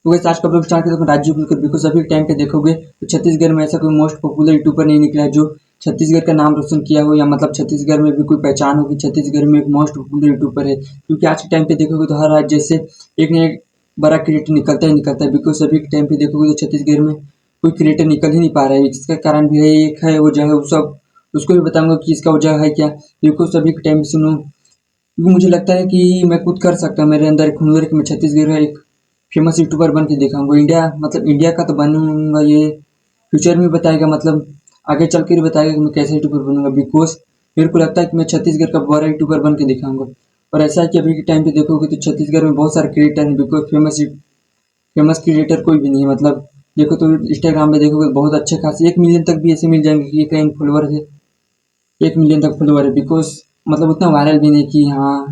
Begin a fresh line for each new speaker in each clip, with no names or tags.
तो वैसे आज का ब्लॉग स्टार्ट करते हैं राजू बिल्कुल बिल्कुल अभी टाइम पे देखोगे तो छत्तीसगढ़ में ऐसा कोई मोस्ट पॉपुलर यूट्यूबर नहीं निकला है जो छत्तीसगढ़ का नाम रोशन किया हो, या मतलब छत्तीसगढ़ में भी कोई पहचान हो कि छत्तीसगढ़ में एक मोस्ट पॉपुलर यूट्यूबर है। क्योंकि आज के टाइम पे देखोगे तो हर राज्य से एक न एक बड़ा क्रिएटर निकलता ही निकलता है। बिकॉज अभी के टाइम पे देखोगे तो छत्तीसगढ़ में कोई क्रिएटर निकल ही नहीं पा रहा है, जिसका कारण भी है एक है वजह है वो सब उसको भी बताऊंगा कि इसका वजह है क्या। बिकॉज अभी के टाइम पे सुनो, क्योंकि मुझे लगता है कि मैं खुद कर सकता हूँ, मेरे अंदर एक हुनर है कि मैं छत्तीसगढ़ का एक फेमस यूट्यूबर बन के दिखाऊंगा। इंडिया मतलब इंडिया का तो बनूंगा, ये फ्यूचर में बताएगा, मतलब आगे चल कर बताएगा कि मैं कैसे यूट्यूबर बनूंगा। बिकॉज मेरे को लगता है कि मैं छत्तीसगढ़ का बड़ा यूट्यूबर बन के दिखाऊंगा। और ऐसा है कि अभी के टाइम पे देखोगे तो छत्तीसगढ़ में बहुत सारे क्रिएटर हैं। बिकॉज फेमस क्रिएटर कोई भी नहीं है। मतलब देखो तो इंस्टाग्राम में देखोगे बहुत अच्छे खासे 1 मिलियन तक भी ऐसे मिल जाएंगे कि कहीं फॉलोअर है, 1 मिलियन तक फॉलोअर है। बिकॉज मतलब उतना वायरल भी नहीं कि हाँ,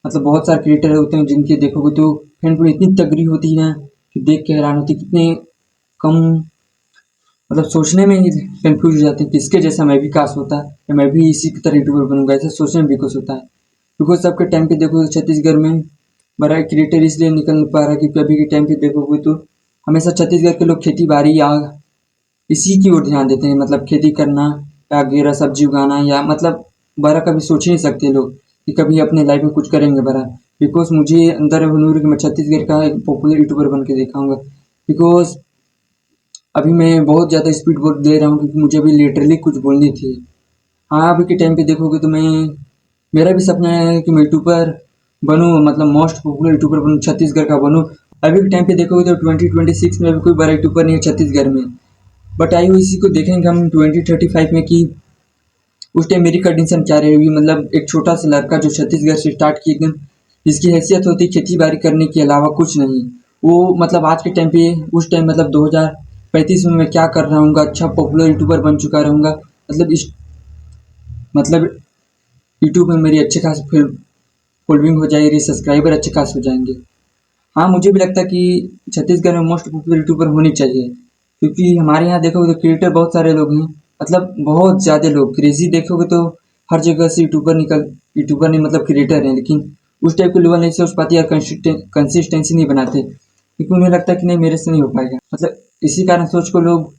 मतलब बहुत सारे क्रिएटर होते हैं जिनके देखोगे तो फैन फॉलोइंग इतनी तगड़ी होती है ना कि देख के हैरान होती है कितने कम, मतलब सोचने में ही कंफ्यूज हो जाते हैं कि इसके जैसा मैं भी काश होता या मैं भी इसी की तरह यूट्यूबर बनूंगा, ऐसा सोचने में बिकॉज होता है। बिकॉज सबके टाइम पे देखो तो छत्तीसगढ़ में बड़ा क्रिएटर इसलिए निकल नहीं पा रहा है क्योंकि अभी के टाइम पे देखोगे तो हमेशा छत्तीसगढ़ के लोग खेती बाड़ी या इसी की ओर ध्यान देते हैं। मतलब खेती करना या वगैरह सब्जी उगाना, या मतलब बड़ा कभी सोच ही नहीं सकते लोग कि कभी अपने लाइफ में कुछ करेंगे बड़ा। बिकॉज मुझे अंदर है हुनूर कि मैं छत्तीसगढ़ का एक पॉपुलर यूट्यूबर बन के दिखाऊंगा। बिकॉज अभी मैं बहुत ज़्यादा स्पीड बोल दे रहा हूँ क्योंकि मुझे अभी लिटरली कुछ बोलनी थी। हाँ, अभी के टाइम पे देखोगे तो मैं, मेरा भी सपना है कि मैं यूट्यूबर बनूँ, मतलब मोस्ट पॉपुलर यूट्यूबर बनूँ, छत्तीसगढ़ का बनूँ। अभी के टाइम पे देखोगे तो 2026 में भी कोई बड़ा यूट्यूबर नहीं है छत्तीसगढ़ में। बट आइए इसी को देखेंगे हम 2035 में कि उस टाइम मेरी कंडीशन क्या रहेगी। मतलब एक छोटा सा लड़का जो छत्तीसगढ़ से स्टार्ट किए एकदम, जिसकी हैसियत होती खेती बाड़ी करने के अलावा कुछ नहीं, वो मतलब आज के टाइम पे उस टाइम मतलब 2035 में मैं क्या कर रहा हूँ, अच्छा पॉपुलर यूट्यूबर बन चुका रहूँगा। मतलब इस मतलब यूट्यूब में मेरी अच्छे खास फॉलोइंग हो जाएगी, सब्सक्राइबर अच्छे खास हो जाएंगे। हाँ, मुझे भी लगता है कि छत्तीसगढ़ में मोस्ट पॉपुलर यूट्यूबर होनी चाहिए। क्योंकि हमारे यहाँ देखोगे तो क्रिएटर बहुत सारे लोग हैं, मतलब बहुत ज़्यादा लोग क्रेजी देखोगे तो हर जगह से यूट्यूबर नहीं मतलब क्रिएटर हैं, लेकिन उस टाइप के लेवल नहीं सोच पाते या कंसिस्टेंसी नहीं बनाते क्योंकि उन्हें लगता है कि नहीं मेरे से नहीं हो पाएगा। मतलब इसी कारण सोच को लोग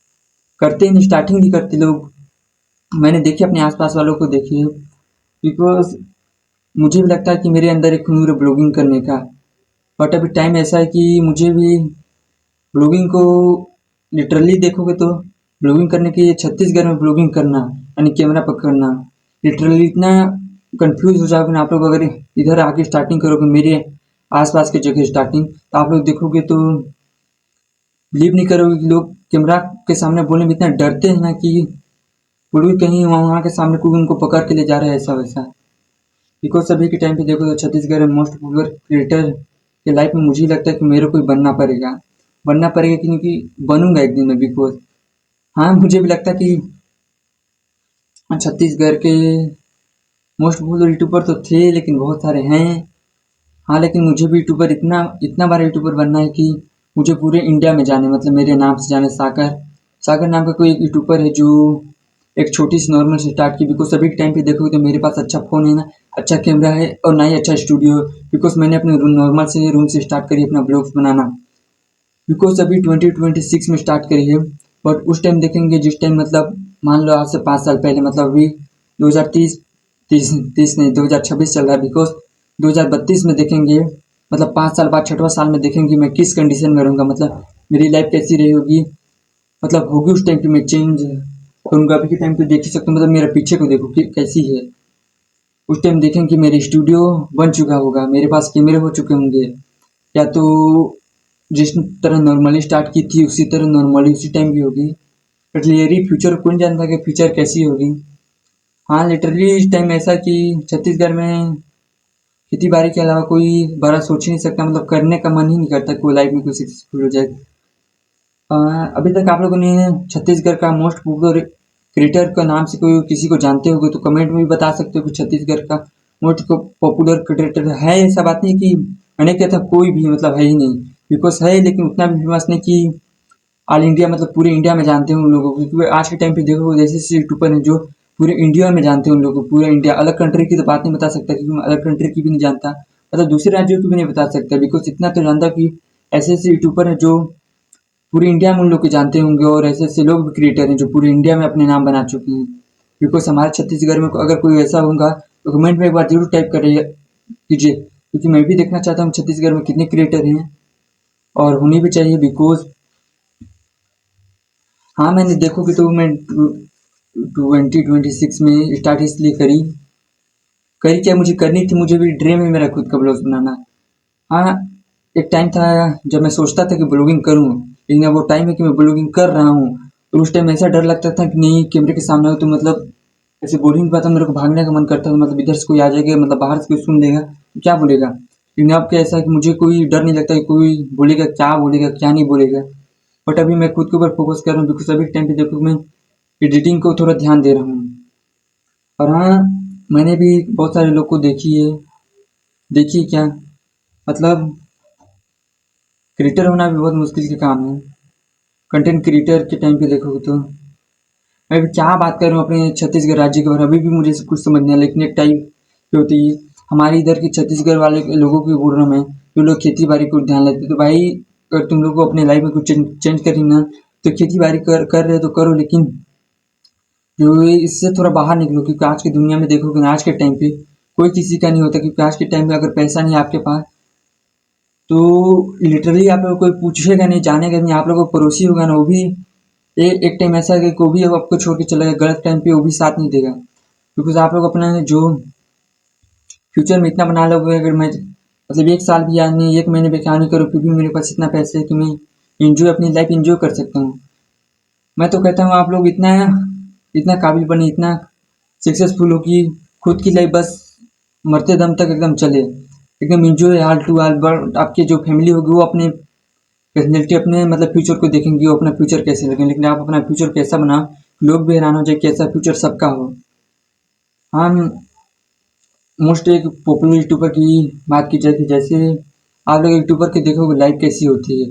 करते ही नहीं, स्टार्टिंग नहीं करते लोग। मैंने देखे अपने आसपास वालों को देखे, बिकॉज मुझे भी लगता है कि मेरे अंदर एक हुनर है ब्लॉगिंग करने का। बट अभी टाइम ऐसा है कि मुझे भी ब्लॉगिंग को लिटरली देखोगे तो ब्लॉगिंग करने के लिए छत्तीसगढ़ में ब्लॉगिंग करना यानी कैमरा पकड़ना लिटरली इतना कंफ्यूज हो जाओगे ना आप लोग। अगर इधर आके स्टार्टिंग करोगे मेरे आसपास की जगह स्टार्टिंग, तो आप लोग देखोगे तो बिलीव नहीं करोगे कि लोग कैमरा के सामने बोलने में इतना डरते हैं ना कि वो भी कहीं वहाँ के सामने कोई उनको पकड़ के ले जा रहा है ऐसा वैसा। बिकॉज सभी के टाइम पे देखो तो छत्तीसगढ़ में मोस्ट पॉपुलर क्रिएटर के लाइफ में मुझे लगता है कि मेरे को ही बनना पड़ेगा क्योंकि बनूंगा एक दिन में। बिकॉज हाँ, मुझे भी लगता है कि छत्तीसगढ़ के मोस्ट पॉपुलर यूट्यूबर तो थे लेकिन बहुत सारे हैं। हाँ, लेकिन मुझे भी यूट्यूबर इतना इतना बड़ा यूट्यूबर बनना है कि मुझे पूरे इंडिया में जाने, मतलब मेरे नाम से जाने। सागर सागर नाम का कोई एक यूट्यूबर है जो एक छोटी सी नॉर्मल से स्टार्ट की। बिकॉज सभी के टाइम पे देखोगे तो मेरे पास अच्छा फ़ोन है ना, अच्छा कैमरा है और ना ही अच्छा स्टूडियो। बिकॉज मैंने अपने नॉर्मल से रूम से स्टार्ट करी अपना ब्लॉग्स बनाना। बिकॉज अभी 2026 में स्टार्ट करी है। बट उस टाइम देखेंगे जिस टाइम मतलब मान लो आज से 5 साल पहले, मतलब अभी 2030 तीस तीस नहीं 2026 चल रहा है। बिकॉज 2032 में देखेंगे, मतलब 5 साल बाद 6वां साल में देखेंगे मैं किस कंडीशन में रहूँगा, मतलब मेरी लाइफ कैसी रही होगी, मतलब होगी उस टाइम की मैं चेंज करूँगा। अभी के टाइम पे देख ही सकते हो, मतलब मेरे पीछे को देखो कि कैसी है। उस टाइम देखेंगे कि मेरे स्टूडियो बन चुका होगा, मेरे पास कैमरे हो चुके होंगे, या तो जिस तरह नॉर्मली स्टार्ट की थी उसी तरह नॉर्मली उसी टाइम की होगी। लिटरली फ्यूचर कौन जानता कि फ्यूचर कैसी होगी। हाँ, लिटरली इस टाइम ऐसा कि छत्तीसगढ़ में खेती बाड़ी के अलावा कोई बड़ा सोच ही नहीं सकता, मतलब करने का मन ही नहीं करता कोई लाइफ में कोई सक्सेसफुल हो जाए। अभी तक आप लोगों ने छत्तीसगढ़ का मोस्ट पॉपुलर क्रिएटर का नाम से कोई किसी को जानते होगे तो कमेंट में भी बता सकते हो कि छत्तीसगढ़ का मोस्ट पॉपुलर क्रिएटर है। ऐसा बात नहीं कि मैंने कहता कोई भी मतलब है ही नहीं, बिकॉज है लेकिन उतना भी फेमस नहीं कि ऑल इंडिया मतलब पूरे इंडिया में जानते हैं उन लोगों को। क्योंकि आज के टाइम पे देखो जैसे ऐसे यूट्यूबर हैं जो पूरे इंडिया में जानते हैं उन लोगों को, पूरा इंडिया। अलग कंट्री की तो बात नहीं बता सकता क्योंकि मैं अलग कंट्री की भी नहीं जानता, मतलब दूसरे राज्यों की भी नहीं बता सकता। बिकॉज इतना तो जानता कि ऐसे ऐसे यूट्यूबर हैं जो पूरे इंडिया में उन लोग को जानते होंगे, और ऐसे ऐसे लोग भी क्रिएटर हैं जो पूरे इंडिया में अपने नाम बना चुके हैं। बिकॉज हमारे छत्तीसगढ़ में अगर कोई ऐसा होगा तो कमेंट में एक बार जरूर टाइप करिए कीजिए, क्योंकि मैं भी देखना चाहता हूँ छत्तीसगढ़ में कितने क्रिएटर हैं, और होनी भी चाहिए। बिकॉज हाँ, मैंने देखोगे तो मैं 2026 में स्टार्ट इसलिए करी करी क्या, मुझे करनी थी, मुझे भी ड्रीम है मेरा खुद का ब्लॉग्स बनाना। हाँ, एक टाइम था जब मैं सोचता था कि ब्लॉगिंग करूँ, लेकिन अब वो टाइम है कि मैं ब्लॉगिंग कर रहा हूँ। और उस टाइम ऐसा डर लगता था कि नहीं कैमरे के सामने हो तो मतलब ऐसे बोल ही नहीं पाता, मेरे को भागने का मन करता था, मतलब इधर से कोई आ जाएगा, मतलब बाहर से कोई सुन लेगा तो क्या बोलेगा। लेकिन अब क्या ऐसा है कि मुझे कोई डर नहीं लगता कि कोई बोलेगा क्या नहीं बोलेगा। बट अभी मैं खुद के ऊपर फोकस कर रहा हूँ, बिकॉज अभी टाइम पे देखो मैं एडिटिंग को थोड़ा ध्यान दे रहा हूँ। और हाँ, मैंने भी बहुत सारे लोग को देखी क्या, मतलब क्रिएटर होना भी बहुत मुश्किल का काम है। कंटेंट क्रिएटर के टाइम पे देखोगे तो मैं भी क्या बात कर रहा हूँ अपने छत्तीसगढ़ राज्य के बारे में, अभी भी मुझे कुछ समझ नहीं आया, लेकिन एक टाइम पे होती है हमारे इधर के छत्तीसगढ़ वाले लोगों की बोल रहा हूँ मैं, जो लोग खेती बाड़ी को ध्यान लेते, तो भाई अगर तुम लोग को अपने लाइफ में कुछ चेंज करनी ना, तो खेती बाड़ी कर रहे हो तो करो, लेकिन जो इससे थोड़ा बाहर निकलो। क्योंकि आज की दुनिया में देखोगे ना, आज के टाइम पे कोई किसी का नहीं होता, क्योंकि आज के टाइम पे अगर पैसा नहीं है आपके पास तो लिटरली आप लोग कोई पूछेगा नहीं, जानेगा नहीं, आप लोगों को पड़ोसी होगा ना वो भी एक टाइम ऐसा है कि कोई भी अब आपको छोड़ के चला गया गलत टाइम पे, वो भी साथ नहीं देगा। बिकॉज आप लोग अपना जो फ्यूचर में इतना बना लोगे, अगर मैं मतलब एक साल भी या नहीं एक महीने भी काम नहीं करूँ फिर भी मेरे पास इतना पैसे है कि मैं अपनी लाइफ इंजॉय कर सकता हूँ। मैं तो कहता हूँ आप लोग इतना इतना काबिल बने, इतना सक्सेसफुल हो कि खुद की लाइफ बस मरते दम तक एकदम चले, एकदम इंजॉय हाल टू हाल। बट आपके जो फैमिली होगी वो अपने पर्सनैलिटी अपने मतलब फ्यूचर को देखेंगे, वो अपना फ्यूचर कैसे लगे, लेकिन आप अपना फ्यूचर कैसा बनाओ लोग भी हैरान हो जाए कैसा फ्यूचर सबका हो। हम मोस्ट एक पॉपुलर यूट्यूबर की बात की जाए तो जैसे आप लोग यूट्यूबर के देखोगे लाइफ कैसी होती है,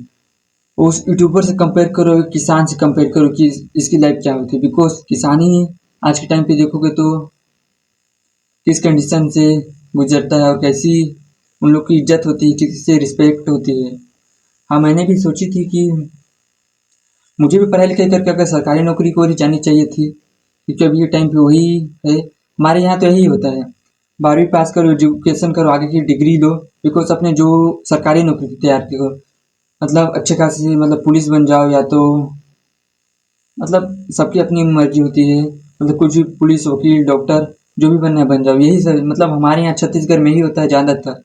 उस यूट्यूबर से कंपेयर करो, किसान से कंपेयर करो कि इसकी लाइफ क्या होती है। बिकॉज किसान ही आज के टाइम पे देखोगे तो किस कंडीशन से गुजरता है और कैसी उन लोग की इज्जत होती है, किससे रिस्पेक्ट होती है। हाँ, मैंने भी सोची थी कि मुझे भी पढ़ाई लिखाई करके अगर सरकारी नौकरी को ही जानी चाहिए थी, क्योंकि अभी ये टाइम पे वही है। हमारे यहाँ तो यही होता है, 12वीं पास करो, एजुकेशन करो, आगे की डिग्री लो, बिकॉज अपने जो सरकारी नौकरी की तैयार करो, मतलब अच्छे खासी मतलब पुलिस बन जाओ, या तो मतलब सबकी अपनी मर्जी होती है, मतलब कुछ भी पुलिस वकील डॉक्टर जो भी बनना है बन जाओ, यही सब मतलब हमारे यहाँ छत्तीसगढ़ में ही होता है ज़्यादातर।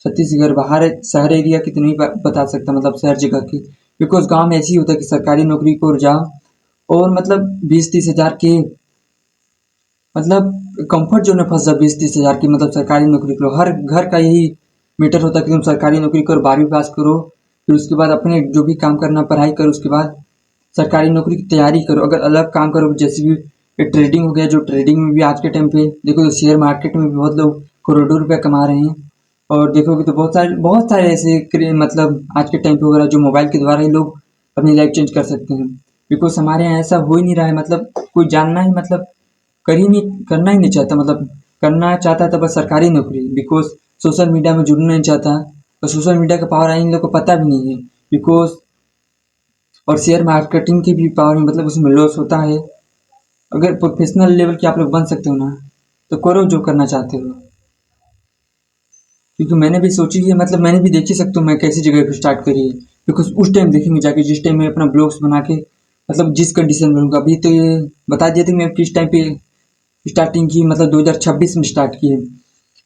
छत्तीसगढ़ बाहर शहर एरिया की तो नहीं बता सकता, मतलब शहर जगह की। बिकॉज गांव में ऐसी होता है कि सरकारी नौकरी को जाओ और मतलब 20-30 हज़ार के मतलब कंफर्ट जोन में फंस जाओ, 20-30 हज़ार की मतलब सरकारी नौकरी करो। हर घर का यही मैटर होता है कि तुम सरकारी नौकरी करो, 12वीं पास करो, फिर उसके बाद अपने जो भी काम करना पढ़ाई करो, उसके बाद सरकारी नौकरी की तैयारी करो। अगर अलग काम करो जैसे कि ट्रेडिंग हो गया, जो ट्रेडिंग में भी आज के टाइम पे देखो तो शेयर मार्केट में भी बहुत लोग करोड़ों रुपया कमा रहे हैं। और देखोगे तो बहुत सारे ऐसे मतलब आज के टाइम पे वगैरह जो मोबाइल के द्वारा ही लोग अपनी लाइफ चेंज कर सकते हैं। बिकॉज हमारे यहाँ ऐसा हो ही नहीं रहा है, मतलब कोई जानना ही मतलब करना ही नहीं चाहता, मतलब करना चाहता था बस सरकारी नौकरी। बिकॉज सोशल मीडिया में जुड़ना नहीं चाहता, और सोशल मीडिया का पावर इन लोग को पता भी नहीं है। बिकॉज और शेयर मार्केटिंग की भी पावर मतलब उसमें लॉस होता है। अगर प्रोफेशनल लेवल के आप लोग बन सकते हो ना, तो करो जो करना चाहते हो। क्योंकि मैंने भी सोची है, मतलब मैंने भी देख ही सकता हूँ मैं कैसी जगह पे स्टार्ट करी है। बिकॉज उस टाइम देखेंगे जाके जिस टाइम मैं अपना ब्लॉग्स बना के मतलब जिस कंडीशन में रहूँगा। अभी तो ये बता दिया था कि मैं किस टाइम पे स्टार्टिंग की, मतलब 2026 में स्टार्ट की है।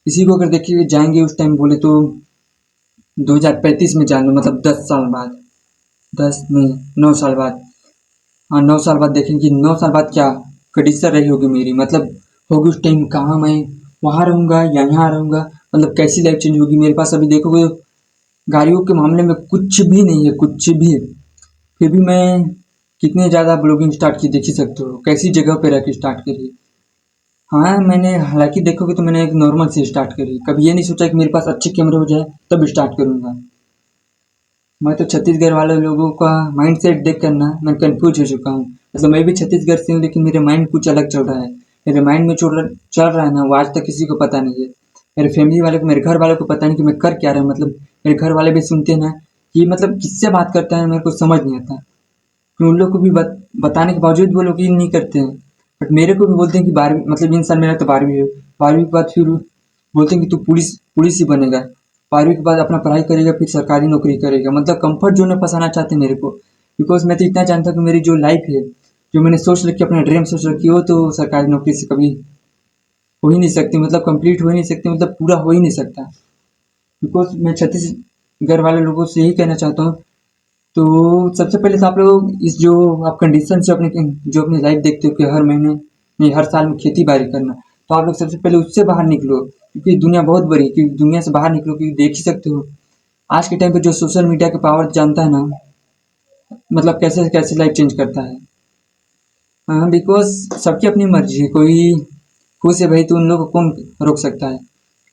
इसी को अगर देखिए जाएंगे उस टाइम बोले तो 2035 में जान लो, मतलब 10 साल बाद, 9 साल बाद। हाँ, 9 साल बाद देखेंगे कि 9 साल बाद क्या कंडीशन रही होगी मेरी, मतलब होगी उस टाइम कहाँ मैं वहाँ रहूँगा या यहाँ रहूँगा, मतलब कैसी लाइफ चेंज होगी मेरे पास। अभी देखोगे गाड़ियों के मामले में कुछ भी नहीं है, कुछ भी। फिर भी मैं कितने ज़्यादा ब्लॉगिंग स्टार्ट की देख ही सकते हो, कैसी जगह पे रह के स्टार्ट करी। हाँ, मैंने हालांकि देखोगे तो मैंने एक नॉर्मल से स्टार्ट करी, कभी ये नहीं सोचा कि मेरे पास अच्छे कैमरे हो जाए तब स्टार्ट करूँगा। मैं तो छत्तीसगढ़ वाले लोगों का माइंड सेट देख कर ना मैं कंफ्यूज हो चुका हूँ। मतलब मैं भी छत्तीसगढ़ से हूँ, लेकिन मेरे माइंड कुछ अलग चल रहा है। मेरे माइंड में चल रहा है ना, वो आज तक किसी को पता नहीं है। मेरे फैमिली वाले को, मेरे घर वालों को पता नहीं कि मैं कर क्या रहा हूँ। मतलब मेरे घर वाले भी सुनते हैं ना कि मतलब किससे बात करता है मेरे को समझ नहीं आता। कि उन लोग को भी बताने के बावजूद वो लोग ये नहीं करते हैं। बट मेरे को भी बोलते हैं कि 12वीं मतलब इन साल मेरा तो 12वीं है। 12वीं के बाद फिर बोलते हैं कि तू पुलिस पुलिस ही बनेगा। 12वीं के बाद अपना पढ़ाई करेगा फिर सरकारी नौकरी करेगा। मतलब कंफर्ट जोन में फँसाना चाहते हैं मेरे को। बिकॉज़ मैं तो इतना जानता हूँ कि मेरी जो लाइफ़ है, जो मैंने सोच रखी है, अपना ड्रीम सोच रखी है, वो तो सरकारी नौकरी से कभी हो ही नहीं सकती। मतलब कंप्लीट हो ही नहीं सकती, मतलब पूरा हो ही नहीं सकता। बिकॉज़ मैं छत्तीसगढ़ वाले लोगों से यही कहना चाहता हूँ। तो सबसे पहले तो आप लोग इस जो आप कंडीशन से अपनी लाइफ देखते हो कि हर महीने नहीं हर साल में खेती बाड़ी करना, तो आप लोग सबसे पहले उससे बाहर निकलो। क्योंकि दुनिया बहुत बड़ी है, क्योंकि दुनिया से बाहर निकलो। क्योंकि देख ही सकते हो आज के टाइम पे जो सोशल मीडिया के पावर जानता है ना, मतलब कैसे कैसे लाइफ चेंज करता है। हाँ, बिकॉज सबकी अपनी मर्जी है। कोई खुश है भाई तो उन लोग को कौन रोक सकता है।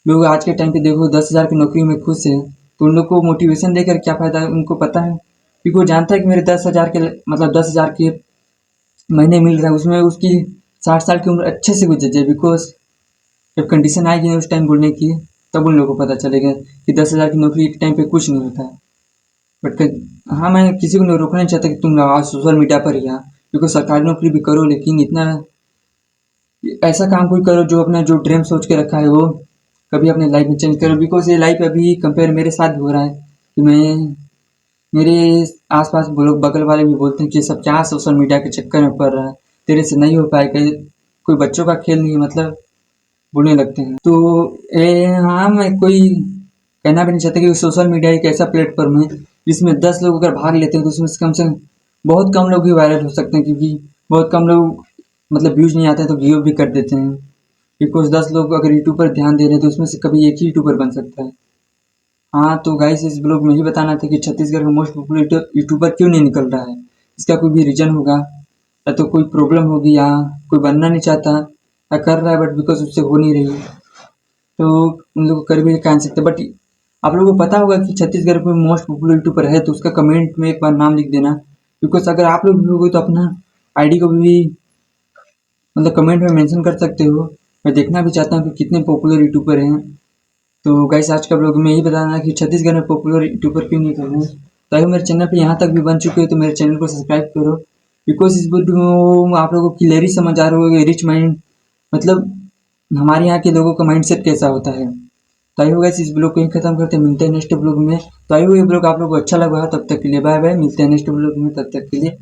लोग आज के टाइम पे देखो 10,000 की नौकरी में खुश है, तो उन लोग को मोटिवेशन देकर क्या फ़ायदा है। उनको पता है, क्योंकि वो जानता है कि मेरे 10,000 के मतलब 10,000 के महीने मिल रहा है, उसमें उसकी 60 साल की उम्र अच्छे से गुजर जाए। बिकॉज जब कंडीशन आएगी ना उस टाइम बोलने की, तब उन लोगों को पता चलेगा कि 10,000 की नौकरी एक टाइम पे कुछ नहीं होता है। बट हाँ, मैं किसी को नहीं रोकना नहीं चाहता कि तुम लगाओ सोशल मीडिया पर ही। हाँ, क्योंकि सरकारी नौकरी भी करो, लेकिन इतना ऐसा काम कोई करो जो अपना जो ड्रीम सोच के रखा है वो कभी अपने लाइफ में चेंज करो। बिकॉज ये लाइफ अभी कंपेयर मेरे साथ भी हो रहा है कि मैं मेरे आसपास लोग बगल वाले भी बोलते हैं कि ये सब क्या सोशल मीडिया के चक्कर में पड़ रहा है, तेरे से नहीं हो पाएगा, ये कोई बच्चों का खेल नहीं है, मतलब बोलने लगते हैं। तो हाँ, मैं कोई कहना भी नहीं चाहता कि सोशल मीडिया एक ऐसा प्लेटफॉर्म है जिसमें 10 लोग अगर भाग लेते हैं तो उसमें से कम बहुत कम लोग ही वायरल हो सकते हैं। क्योंकि बहुत कम लोग मतलब व्यूज नहीं आते हैं तो गिव भी कर देते हैं। बिकॉज 10 लोग अगर यूट्यूब पर ध्यान दे रहे हैं तो उसमें से कभी एक ही यूट्यूबर बन सकता है। हाँ, तो गाइस इस ब्लॉग में ही बताना था कि छत्तीसगढ़ का मोस्ट पॉपुलर यूट्यूबर क्यों नहीं निकल रहा है। इसका कोई भी रीजन होगा, या तो कोई प्रॉब्लम होगी, या कोई बनना नहीं चाहता या कर रहा है बट बिकॉज उससे हो नहीं रही। तो उन लोग को कर भी कह सकते। बट आप लोगों को पता होगा कि छत्तीसगढ़ में मोस्ट पॉपुलर यूट्यूबर है, तो उसका कमेंट में एक बार नाम लिख देना। बिकॉज अगर आप लोग भी होगे तो अपना आईडी को भी मतलब कमेंट में मेंशन कर सकते हो। मैं देखना भी चाहता हूँ कि कितने पॉपुलर यूट्यूबर हैं। तो गाइस आज का ब्लॉग में यही बताना है कि छत्तीसगढ़ में पॉपुलर यूट्यूबर क्यों नहीं कर रहे हैं। तो अगर मेरे चैनल पे यहाँ तक भी बन चुके हो तो मेरे चैनल को सब्सक्राइब करो। बिकॉज इस वीडियो में आप लोगों को क्लियरली समझ आ रहा होगा रिच माइंड मतलब हमारे यहाँ के लोगों का माइंडसेट कैसा होता है। तो आई होगा इस ब्लॉग को ही खत्म करते हैं, मिलते हैं नेक्स्ट ब्लॉग में। तो आई होगा ये ब्लॉग आप लोगों को अच्छा लगा, तब तक के लिए बाय बाय। मिलते हैं नेक्स्ट ब्लॉग में, तब तक के लिए